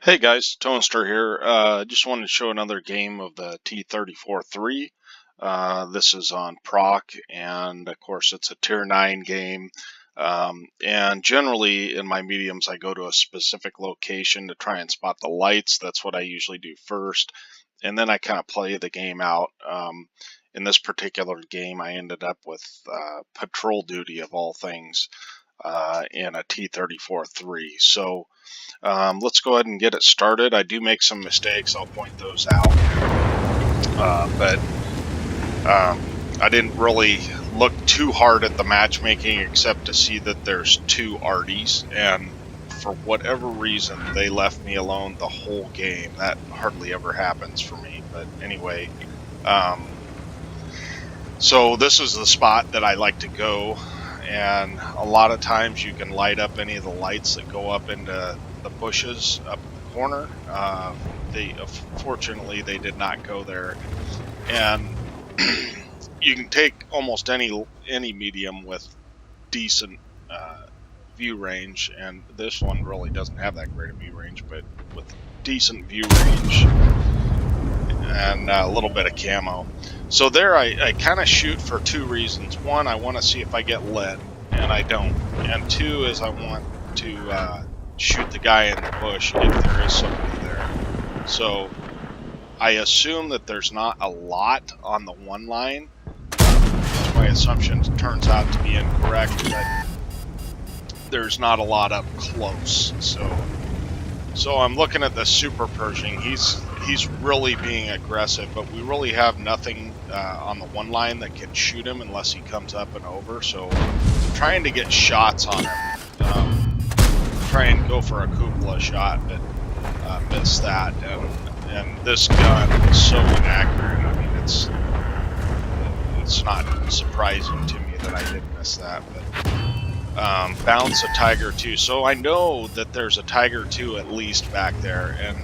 Hey guys, Toaster here. Just wanted to show another game of the T-34-3. This is on Prok, and of course it's a Tier 9 game. And generally in my mediums I go to a specific location to try and spot the lights. That's what I usually do first. And then I kind of play the game out. In this particular game I ended up with patrol duty of all things in a T-34-3. So let's go ahead and get it started. I do make some mistakes. I'll point those out. But I didn't really look too hard at the matchmaking except to see that there's two Arties. And for whatever reason, they left me alone the whole game. That hardly ever happens for me. But anyway, so this is the spot that I like to go. And a lot of times you can light up any of the lights that go up into the bushes up in the corner. Fortunately they did not go there, and you can take almost any medium with decent view range, and this one really doesn't have that great a view range, but with decent view range and a little bit of camo. So there I kind of shoot for two reasons. One, I want to see if I get lit, and I don't. And two is I want to shoot the guy in the bush if there is somebody there. So I assume that there's not a lot on the one line. My assumption turns out to be incorrect, but there's not a lot up close. So I'm looking at the Super Pershing. He's really being aggressive, but we really have nothing on the one line that can shoot him unless he comes up and over. So I'm trying to get shots on him. Try and go for a cupola shot, but miss that. And this gun is so inaccurate. I mean, it's not surprising to me that I did miss that. But bounce a Tiger 2. So I know that there's a Tiger 2 at least back there, and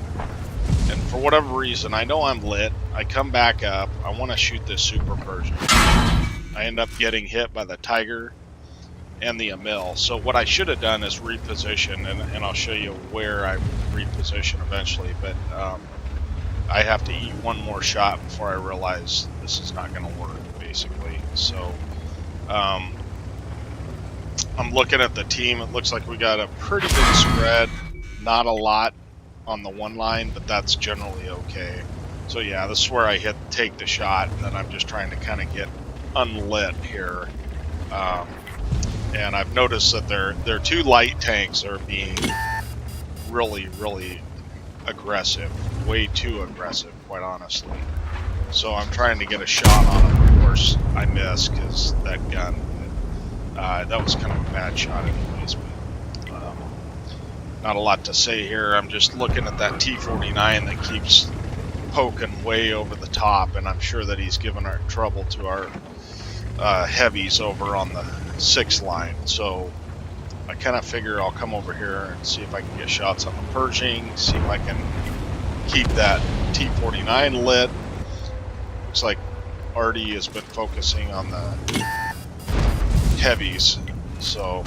for whatever reason, I know I'm lit. I come back up. I want to shoot this Super Pershing. I end up getting hit by the Tiger and the Emil. So what I should have done is reposition, and I'll show you where I reposition eventually. But I have to eat one more shot before I realize this is not going to work, basically. So I'm looking at the team. It looks like we got a pretty good spread. Not a lot on the one line, but that's generally okay. So yeah, this is where I take the shot, and then I'm just trying to kind of get unlit here. And I've noticed that their two light tanks are being really aggressive, way too aggressive, quite honestly. So I'm trying to get a shot on him. Of course, I miss because that gun. That was kind of a bad shot anyways, but not a lot to say here. I'm just looking at that T-49 that keeps poking way over the top, and I'm sure that he's giving our trouble to our heavies over on the 6th line. So I kind of figure I'll come over here and see if I can get shots on the Pershing, see if I can keep that T-49 lit. Looks like Artie has been focusing on the heavies, so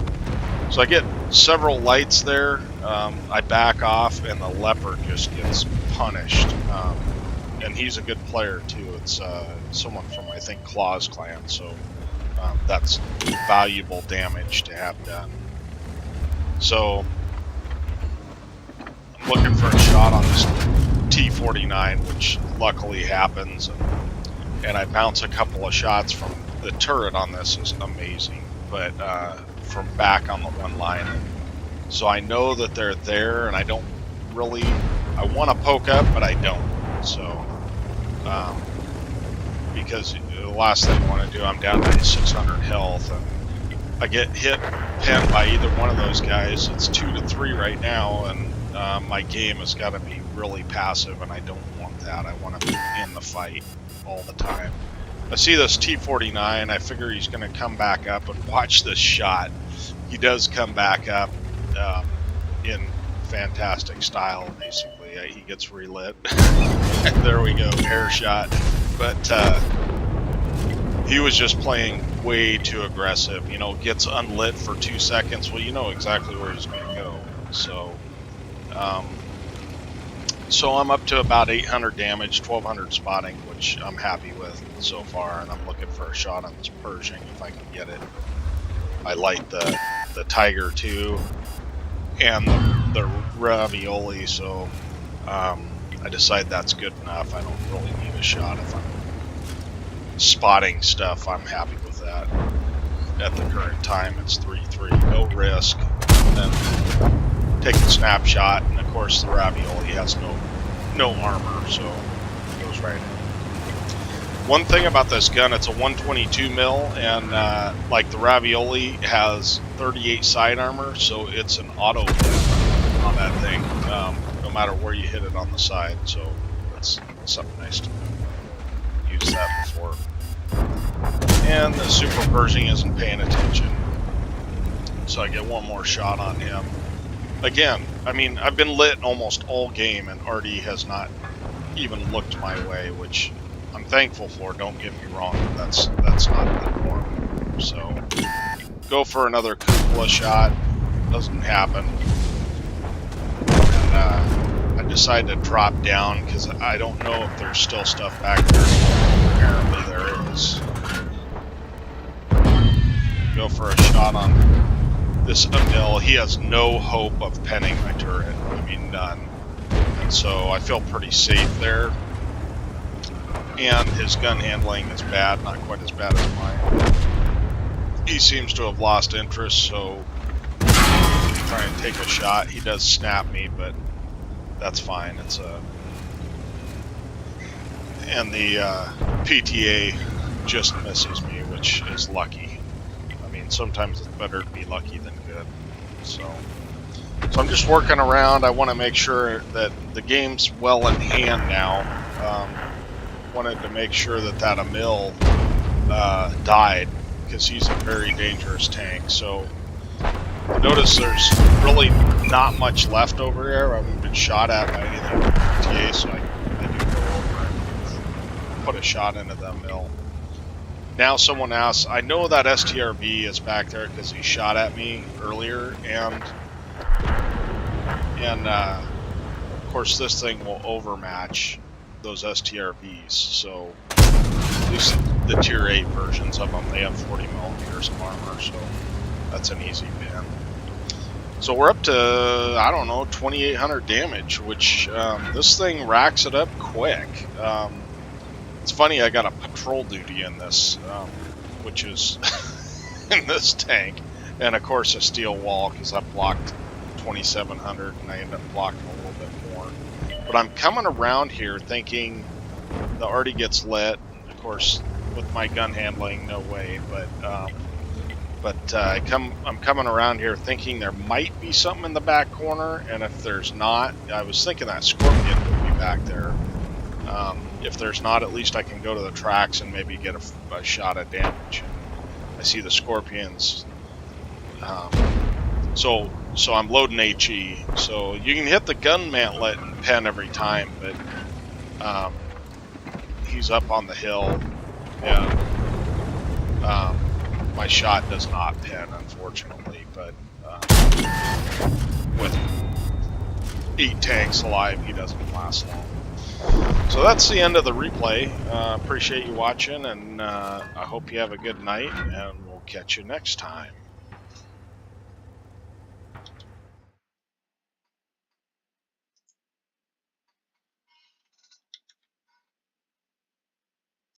I get several lights there. I back off, and the Leopard just gets punished, and he's a good player too. It's someone from, I think, Claw's clan, so that's valuable damage to have done. So I'm looking for a shot on this T-49, which luckily happens, and I bounce a couple of shots from the turret on this. Is amazing, but from back on the one line. So I know that they're there, and I don't really, I want to poke up, but I don't. So because the last thing I want to do, I'm down to 600 health, and I get pinned by either one of those guys. It's 2-3 right now, and my game has got to be really passive, and I don't want that. I want to be in the fight all the time. I see this T-49, I figure he's going to come back up, and watch this shot. He does come back up in fantastic style, basically. He gets relit. There we go, air shot. But he was just playing way too aggressive. You know, gets unlit for 2 seconds. Well, you know exactly where he's going to go. So So I'm up to about 800 damage, 1200 spotting, which I'm happy with so far, and I'm looking for a shot on this Pershing if I can get it. I light the Tiger too, and the Ravioli, so I decide that's good enough. I don't really need a shot. If I'm spotting stuff, I'm happy with that. At the current time, it's 3-3, no risk. Then take a snapshot, and of course the Ravioli has no armor, so it goes right in. One thing about this gun, it's a 122 mil, and like the Ravioli has 38 side armor, so it's an auto hit on that thing, no matter where you hit it on the side. So that's something nice to use that before. And the Super Pershing isn't paying attention, so I get one more shot on him. Again, I mean, I've been lit almost all game, and Artie has not even looked my way, which I'm thankful for. Don't get me wrong, that's not the norm. So go for another cupola shot, doesn't happen, and I decide to drop down because I don't know if there's still stuff back there. Apparently there is. Go for a shot on this Emil. He has no hope of penning my turret. I mean, none. And so I feel pretty safe there. And his gun handling is bad, not quite as bad as mine. He seems to have lost interest, so try and take a shot. He does snap me, but that's fine. It's a... And the PTA just misses me, which is lucky. I mean, sometimes it's better to be lucky than good. So I'm just working around. I want to make sure that the game's well in hand now. Wanted to make sure that Emil died, because he's a very dangerous tank. So notice there's really not much left over there. I haven't been shot at by anything from PTA, so I do go over and put a shot into the Emil. Now someone asks, I know that STRV is back there because he shot at me earlier, and of course this thing will overmatch those STRVs, so at least the tier 8 versions of them, they have 40 millimeters of armor, so that's an easy pin. So we're up to, I don't know, 2,800 damage, which this thing racks it up quick. It's funny, I got a patrol duty in this, which is in this tank, and of course a steel wall, because I blocked 2,700 and I end up blocking a little bit more. But I'm coming around here thinking the Artie gets lit. Of course, with my gun handling, no way. But I'm coming around here thinking there might be something in the back corner, and if there's not, I was thinking that Scorpion would be back there. If there's not, at least I can go to the tracks and maybe get a shot at damage. I see the Scorpions. So I'm loading HE. So you can hit the gun mantlet and pen every time, but he's up on the hill, and my shot does not pen, unfortunately. But with 8 tanks alive, he doesn't last long. So that's the end of the replay. Appreciate you watching, and I hope you have a good night, and we'll catch you next time.